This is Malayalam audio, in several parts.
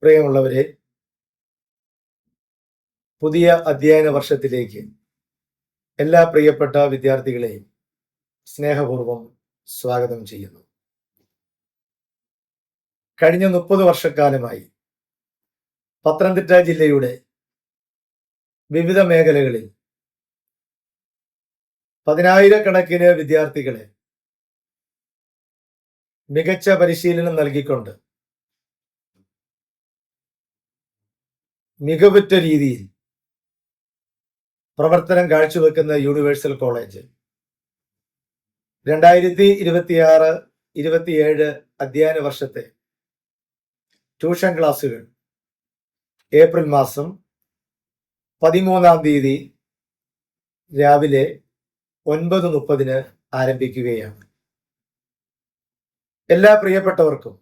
പ്രിയമുള്ളവരെ, പുതിയ അധ്യയന വർഷത്തിലേക്ക് എല്ലാ പ്രിയപ്പെട്ട വിദ്യാർത്ഥികളെയും സ്നേഹപൂർവ്വം സ്വാഗതം ചെയ്യുന്നു. കഴിഞ്ഞ 30 വർഷക്കാലമായി പത്തനംതിട്ട ജില്ലയുടെ വിവിധ മേഖലകളിൽ പതിനായിരക്കണക്കിന് വിദ്യാർത്ഥികളെ മികച്ച പരിശീലനം നൽകിക്കൊണ്ട് മികവുറ്റ രീതിയിൽ പ്രവർത്തനം കാഴ്ചവെക്കുന്ന യൂണിവേഴ്സൽ കോളേജ് 2026-27 അധ്യയന വർഷത്തെ ട്യൂഷൻ ക്ലാസുകൾ ഏപ്രിൽ മാസം 13-ാം തീയതി രാവിലെ 9:30 ആരംഭിക്കുകയാണ്. എല്ലാ പ്രിയപ്പെട്ടവർക്കും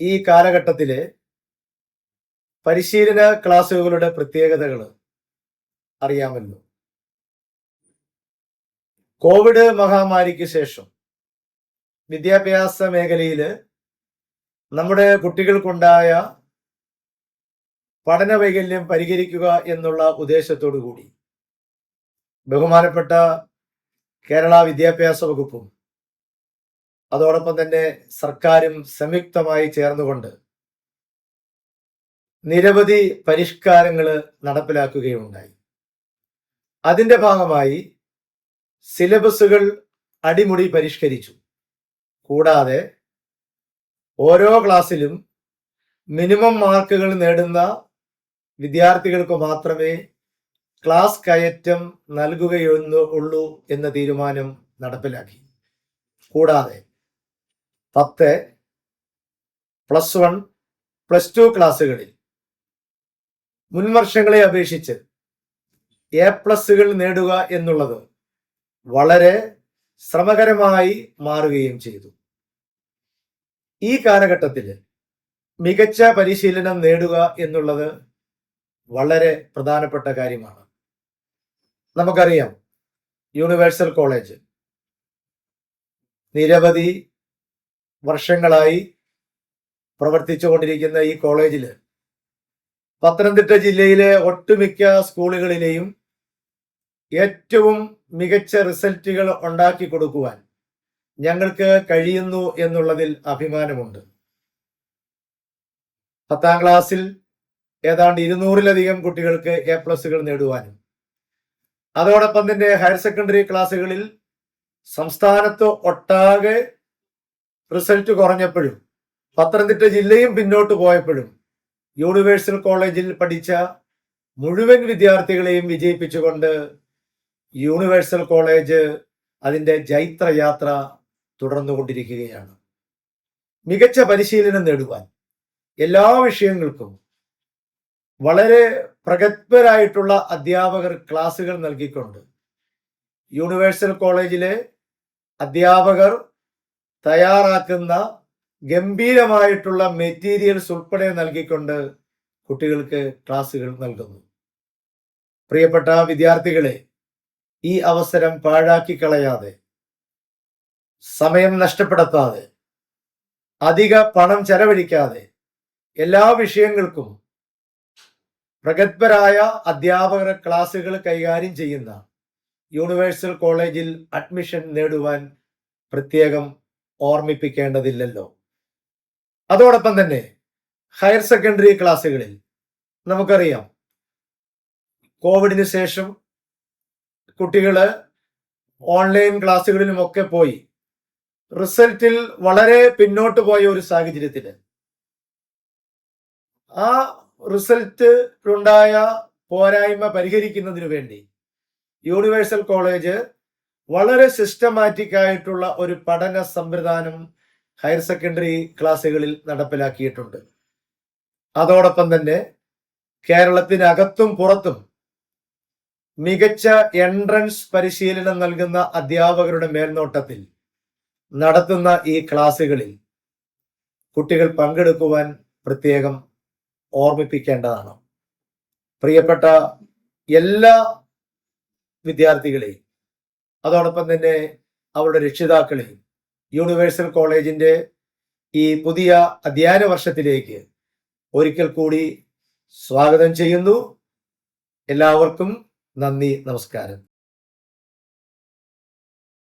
ഈ കാലഘട്ടത്തിലെ പരിശീലന ക്ലാസുകളുടെ പ്രത്യേകതകൾ അറിയാമല്ലോ. കോവിഡ് മഹാമാരിക്ക് ശേഷം വിദ്യാഭ്യാസ മേഖലയിൽ നമ്മുടെ കുട്ടികൾക്കുണ്ടായ പഠന വൈകല്യം പരിഹരിക്കുക എന്നുള്ള ഉദ്ദേശത്തോടു കൂടി ബഹുമാനപ്പെട്ട കേരള വിദ്യാഭ്യാസ വകുപ്പും അതോടൊപ്പം തന്നെ സർക്കാരും സംയുക്തമായി ചേർന്നുകൊണ്ട് നിരവധി പരിഷ്കാരങ്ങൾ നടപ്പിലാക്കുകയുണ്ടായി. അതിന്റെ ഭാഗമായി സിലബസുകൾ അടിമുടി പരിഷ്കരിച്ചു. കൂടാതെ ഓരോ ക്ലാസ്സിലും മിനിമം മാർക്കുകൾ നേടുന്ന വിദ്യാർത്ഥികൾക്ക് മാത്രമേ ക്ലാസ് കയറ്റം നൽകുകയുള്ളൂ എന്ന തീരുമാനം നടപ്പിലാക്കി. കൂടാതെ 10, +1, +2 ക്ലാസ്സുകളിൽ മുൻവർഷങ്ങളെ അപേക്ഷിച്ച് A+ നേടുക എന്നുള്ളത് വളരെ ശ്രമകരമായി മാറുകയും ചെയ്തു. ഈ കാലഘട്ടത്തിൽ മികച്ച പരിശീലനം നേടുക എന്നുള്ളത് വളരെ പ്രധാനപ്പെട്ട കാര്യമാണ്. നമുക്കറിയാം, യൂണിവേഴ്സൽ കോളേജ് നിരവധി വർഷങ്ങളായി പ്രവർത്തിച്ചുകൊണ്ടിരിക്കുന്ന ഈ കോളേജിൽ പത്തനംതിട്ട ജില്ലയിലെ ഒട്ടുമിക്ക സ്കൂളുകളിലെയും ഏറ്റവും മികച്ച റിസൾട്ടുകൾ ഉണ്ടാക്കി കൊടുക്കുവാൻ ഞങ്ങൾക്ക് കഴിയുന്നു എന്നുള്ളതിൽ അഭിമാനമുണ്ട്. 10ാം ക്ലാസ്സിൽ ഏതാണ്ട് 200-ലധികം കുട്ടികൾക്ക് A+ നേടുവാനും അതോടൊപ്പം തന്നെ ഹയർ സെക്കൻഡറി ക്ലാസ്സുകളിൽ സംസ്ഥാനത്ത് ഒട്ടാകെ റിസൾട്ട് കുറഞ്ഞപ്പോഴും പത്തനംതിട്ട ജില്ലയും പിന്നോട്ട് പോയപ്പോഴും യൂണിവേഴ്സൽ കോളേജിൽ പഠിച്ച മുഴുവൻ വിദ്യാർത്ഥികളെയും വിജയിപ്പിച്ചുകൊണ്ട് യൂണിവേഴ്സൽ കോളേജ് അതിൻ്റെ ജൈത്രയാത്ര തുടർന്നുകൊണ്ടിരിക്കുകയാണ്. മികച്ച പരിശീലനം നേടുവാൻ എല്ലാ വിഷയങ്ങൾക്കും വളരെ പ്രഗത്ഭരായിട്ടുള്ള അധ്യാപകർ ക്ലാസുകൾ നൽകിക്കൊണ്ട് യൂണിവേഴ്സൽ കോളേജിലെ അധ്യാപകർ തയ്യാറാക്കുന്ന ഗംഭീരമായിട്ടുള്ള മെറ്റീരിയൽസ് ഉൾപ്പെടെ നൽകിക്കൊണ്ട് കുട്ടികൾക്ക് ക്ലാസുകൾ നൽകുന്നു. പ്രിയപ്പെട്ട വിദ്യാർത്ഥികളെ, ഈ അവസരം പാഴാക്കി കളയാതെ, സമയം നഷ്ടപ്പെടുത്താതെ, അധിക പണം ചെലവഴിക്കാതെ എല്ലാ വിഷയങ്ങൾക്കും പ്രഗത്ഭരായ അധ്യാപകർ ക്ലാസുകൾ കൈകാര്യം ചെയ്യുന്ന യൂണിവേഴ്സൽ കോളേജിൽ അഡ്മിഷൻ നേടുവാൻ പ്രത്യേകം ഓർമ്മിപ്പിക്കേണ്ടതില്ലല്ലോ. അതോടൊപ്പം തന്നെ ഹയർ സെക്കൻഡറി ക്ലാസ്സുകളിൽ നമുക്കറിയാം, കോവിഡിന് ശേഷം കുട്ടികൾ ഓൺലൈൻ ക്ലാസ്സുകളിലുമൊക്കെ പോയി റിസൾട്ടിൽ വളരെ പിന്നോട്ട് പോയ ഒരു സാഹചര്യത്തിൽ ആ റിസൾട്ടിലുണ്ടായ പോരായ്മ പരിഹരിക്കുന്നതിന് വേണ്ടി യൂണിവേഴ്സൽ കോളേജ് വളരെ സിസ്റ്റമാറ്റിക് ആയിട്ടുള്ള ഒരു പഠന സംവിധാനം ഹയർ സെക്കൻഡറി ക്ലാസ്സുകളിൽ നടപ്പിലാക്കിയിട്ടുണ്ട്. അതോടൊപ്പം തന്നെ കേരളത്തിനകത്തും പുറത്തും മികച്ച എൻട്രൻസ് പരിശീലനം നൽകുന്ന അധ്യാപകരുടെ മേൽനോട്ടത്തിൽ നടത്തുന്ന ഈ ക്ലാസ്സുകളിൽ കുട്ടികൾ പങ്കെടുക്കുവാൻ പ്രത്യേകം ഓർമ്മിപ്പിക്കേണ്ടതാണ്. പ്രിയപ്പെട്ട എല്ലാ വിദ്യാർത്ഥികളെയും അതോടൊപ്പം തന്നെ അവരുടെ രക്ഷിതാക്കളെയും യൂണിവേഴ്സൽ കോളേജിന്റെ ഈ പുതിയ അധ്യയന വർഷത്തിലേക്ക് ഒരിക്കൽ കൂടി സ്വാഗതം ചെയ്യുന്നു. എല്ലാവർക്കും നന്ദി, നമസ്കാരം.